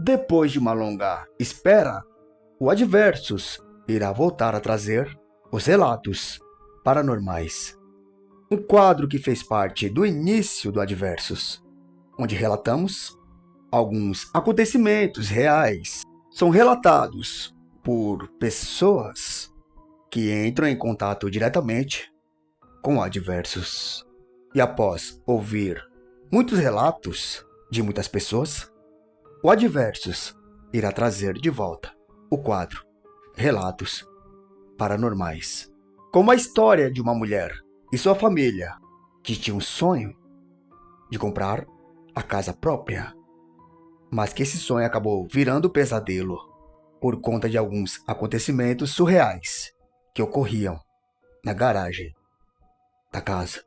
Depois de uma longa espera, o Adversus irá voltar a trazer os relatos paranormais. Um quadro que fez parte do início do Adversus, onde relatamos alguns acontecimentos reais. São relatados por pessoas que entram em contato diretamente com o Adversus. E após ouvir muitos relatos de muitas pessoas, o Adversus irá trazer de volta o quadro Relatos Paranormais, como a história de uma mulher e sua família que tinha um sonho de comprar a casa própria, mas que esse sonho acabou virando pesadelo por conta de alguns acontecimentos surreais que ocorriam na garagem da casa.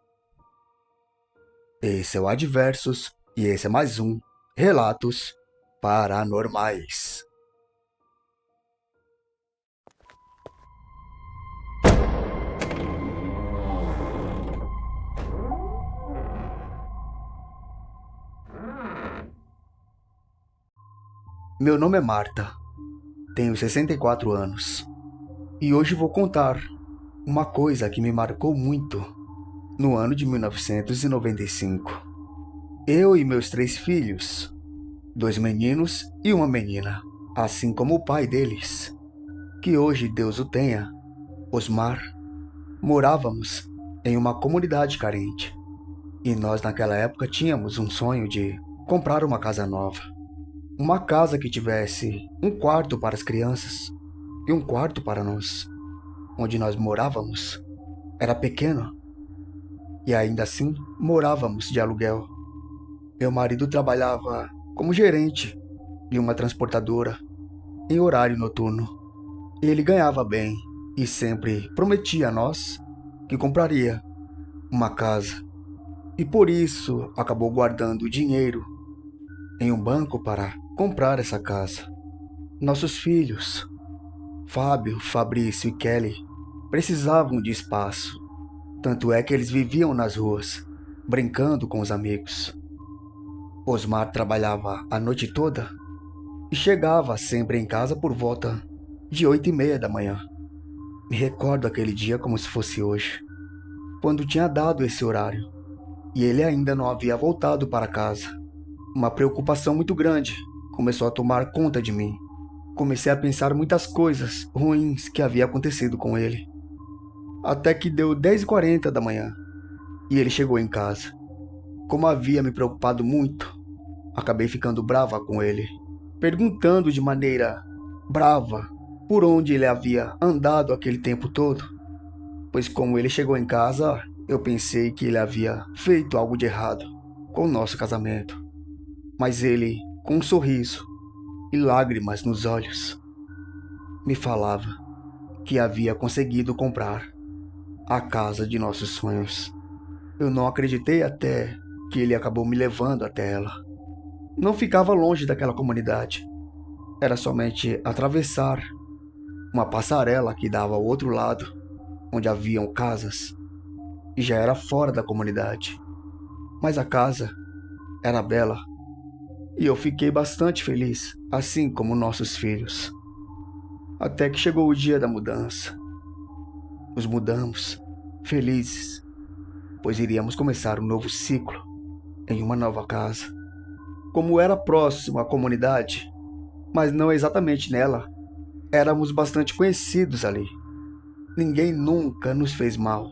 Esse é o Adversus e esse é mais um Relatos Paranormais. Meu nome é Marta, tenho 64 anos e hoje vou contar uma coisa que me marcou muito no ano de 1995. Eu e meus 3 filhos, 2 meninos e uma menina, assim como o pai deles, que hoje Deus o tenha, Osmar, morávamos em uma comunidade carente e nós naquela época tínhamos um sonho de comprar uma casa nova. Uma casa que tivesse um quarto para as crianças e um quarto para nós. Onde nós morávamos era pequeno e ainda assim morávamos de aluguel. Meu marido trabalhava como gerente de uma transportadora em horário noturno. Ele ganhava bem e sempre prometia a nós que compraria uma casa. E por isso acabou guardando dinheiro em um banco para comprar essa casa. Nossos filhos, Fábio, Fabrício e Kelly, precisavam de espaço. Tanto é que eles viviam nas ruas, brincando com os amigos. Osmar trabalhava a noite toda e chegava sempre em casa por volta de 8:30 da manhã. Me recordo aquele dia como se fosse hoje, quando tinha dado esse horário e ele ainda não havia voltado para casa. Uma preocupação muito grande começou a tomar conta de mim. Comecei a pensar muitas coisas ruins que havia acontecido com ele. Até que deu 10:40 da manhã e ele chegou em casa. Como havia me preocupado muito, acabei ficando brava com ele, perguntando de maneira brava por onde ele havia andado aquele tempo todo. Pois como ele chegou em casa, eu pensei que ele havia feito algo de errado com o nosso casamento. Mas ele, com um sorriso e lágrimas nos olhos, me falava que havia conseguido comprar a casa de nossos sonhos. Eu não acreditei até que ele acabou me levando até ela. Não ficava longe daquela comunidade. Era somente atravessar uma passarela que dava ao outro lado, onde haviam casas, e já era fora da comunidade. Mas a casa era bela e eu fiquei bastante feliz, assim como nossos filhos. Até que chegou o dia da mudança. Nos mudamos, felizes, pois iríamos começar um novo ciclo em uma nova casa. Como era próximo à comunidade, mas não exatamente nela, éramos bastante conhecidos ali. Ninguém nunca nos fez mal,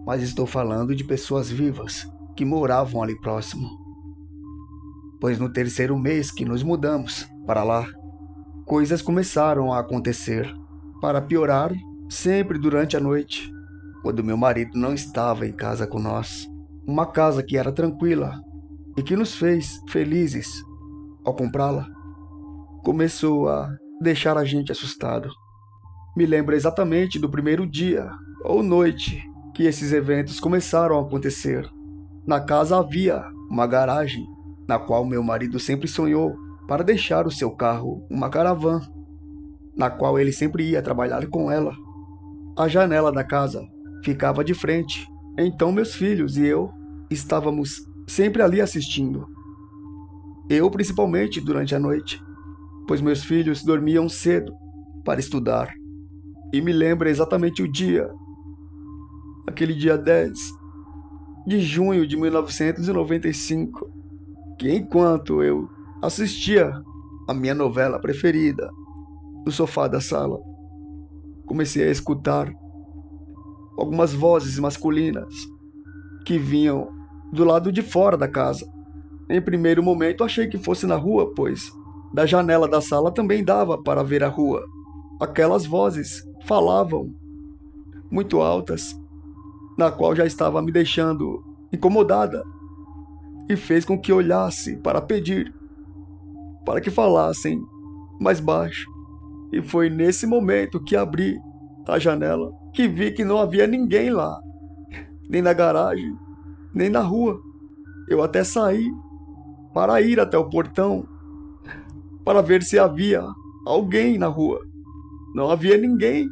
mas estou falando de pessoas vivas que moravam ali próximo. Pois no 3º mês que nos mudamos para lá, coisas começaram a acontecer. Para piorar, sempre durante a noite, quando meu marido não estava em casa com nós. Uma casa que era tranquila e que nos fez felizes ao comprá-la, começou a deixar a gente assustado. Me lembro exatamente do primeiro dia ou noite que esses eventos começaram a acontecer. Na casa havia uma garagem, na qual meu marido sempre sonhou para deixar o seu carro, uma caravana, na qual ele sempre ia trabalhar com ela. A janela da casa ficava de frente, então meus filhos e eu estávamos sempre ali assistindo. Eu principalmente durante a noite, pois meus filhos dormiam cedo para estudar. E me lembro exatamente o dia, aquele dia 10 de junho de 1995, que enquanto eu assistia a minha novela preferida no sofá da sala, comecei a escutar algumas vozes masculinas que vinham do lado de fora da casa. Em primeiro momento achei que fosse na rua, pois da janela da sala também dava para ver a rua. Aquelas vozes falavam muito altas, na qual já estava me deixando incomodada e fez com que olhasse para pedir para que falassem mais baixo. E foi nesse momento que abri a janela que vi que não havia ninguém lá, nem na garagem, nem na rua. Eu até saí para ir até o portão para ver se havia alguém na rua. Não havia ninguém.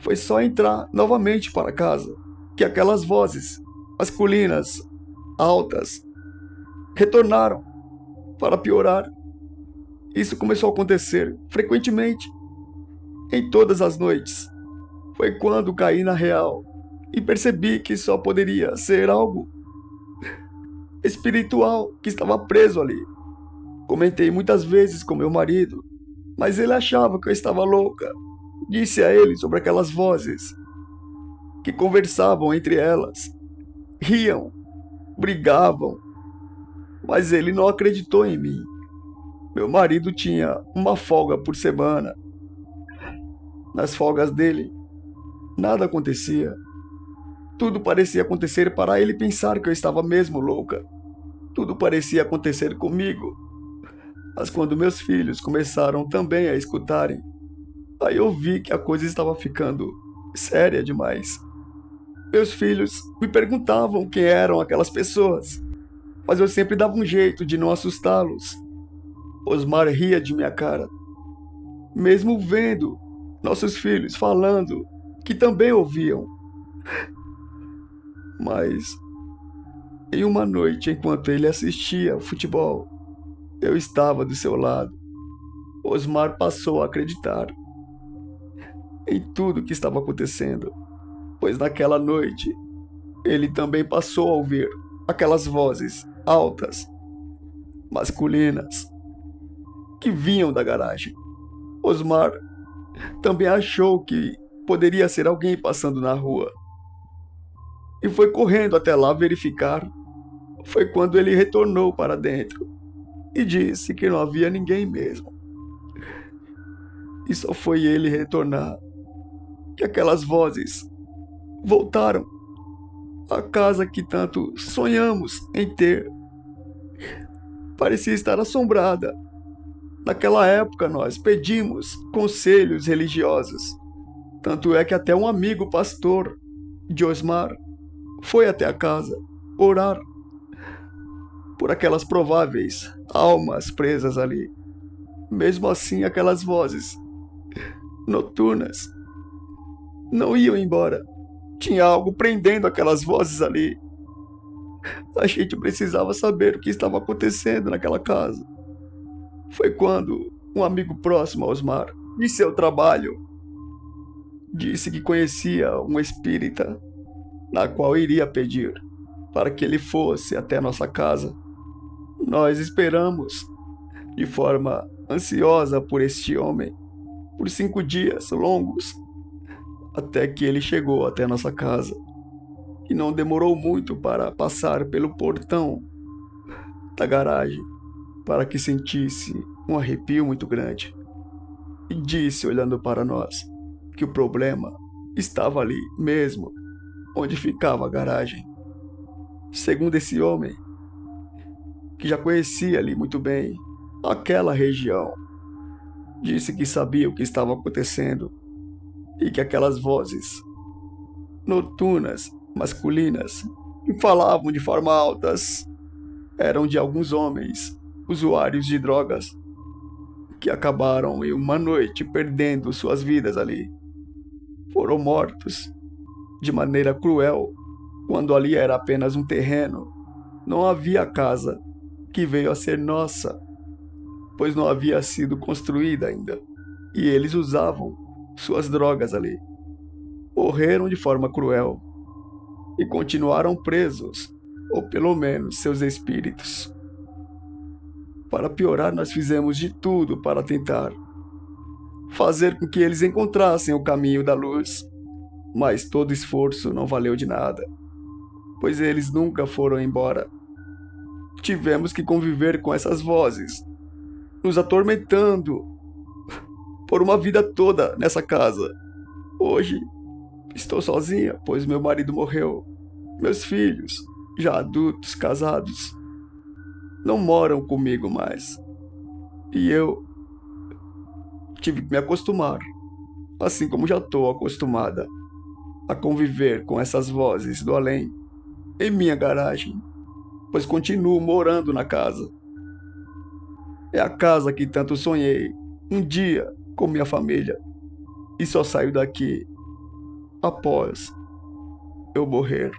Foi só entrar novamente para casa que aquelas vozes masculinas, altas, retornaram. Para piorar, isso começou a acontecer frequentemente, em todas as noites. Foi quando caí na real e percebi que só poderia ser algo espiritual que estava preso ali. Comentei muitas vezes com meu marido, mas ele achava que eu estava louca. Disse a ele sobre aquelas vozes que conversavam entre elas, riam, brigavam, mas ele não acreditou em mim. Meu marido tinha uma folga por semana. Nas folgas dele, nada acontecia. Tudo parecia acontecer para ele pensar que eu estava mesmo louca. Tudo parecia acontecer comigo. Mas quando meus filhos começaram também a escutarem, aí eu vi que a coisa estava ficando séria demais. Meus filhos me perguntavam quem eram aquelas pessoas, mas eu sempre dava um jeito de não assustá-los. Osmar ria de minha cara, mesmo vendo nossos filhos falando que também ouviam. Mas em uma noite, enquanto ele assistia ao futebol, eu estava do seu lado. Osmar passou a acreditar em tudo que estava acontecendo, pois naquela noite ele também passou a ouvir aquelas vozes altas, masculinas, que vinham da garagem. Osmar também achou que poderia ser alguém passando na rua e foi correndo até lá verificar. Foi quando ele retornou para dentro e disse que não havia ninguém mesmo. E só foi ele retornar que aquelas vozes voltaram à casa que tanto sonhamos em ter. Parecia estar assombrada. Naquela época nós pedimos conselhos religiosos. Tanto é que até um amigo pastor de Osmar foi até a casa orar por aquelas prováveis almas presas ali. Mesmo assim, aquelas vozes noturnas não iam embora. Tinha algo prendendo aquelas vozes ali. A gente precisava saber o que estava acontecendo naquela casa. Foi quando um amigo próximo a Osmar, de seu trabalho, disse que conhecia um espírita, na qual iria pedir para que ele fosse até nossa casa. Nós esperamos de forma ansiosa por este homem, por 5 dias longos, até que ele chegou até nossa casa. E não demorou muito para passar pelo portão da garagem, para que sentisse um arrepio muito grande. E disse, olhando para nós, que o problema estava ali mesmo, onde ficava a garagem. Segundo esse homem, que já conhecia ali muito bem aquela região, disse que sabia o que estava acontecendo e que aquelas vozes noturnas, masculinas, que falavam de forma altas, eram de alguns homens usuários de drogas que acabaram em uma noite perdendo suas vidas ali. Foram mortos de maneira cruel, quando ali era apenas um terreno. Não havia casa que veio a ser nossa, pois não havia sido construída ainda, e eles usavam suas drogas ali. Morreram de forma cruel e continuaram presos, ou pelo menos seus espíritos. Para piorar, nós fizemos de tudo para tentar fazer com que eles encontrassem o caminho da luz, mas todo esforço não valeu de nada, pois eles nunca foram embora. Tivemos que conviver com essas vozes, nos atormentando por uma vida toda nessa casa. Hoje estou sozinha, pois meu marido morreu. Meus filhos, já adultos, casados, não moram comigo mais. E eu tive que me acostumar, assim como já estou acostumada, a conviver com essas vozes do além em minha garagem, pois continuo morando na casa. É a casa que tanto sonhei um dia com minha família, e só saio daqui após eu morrer.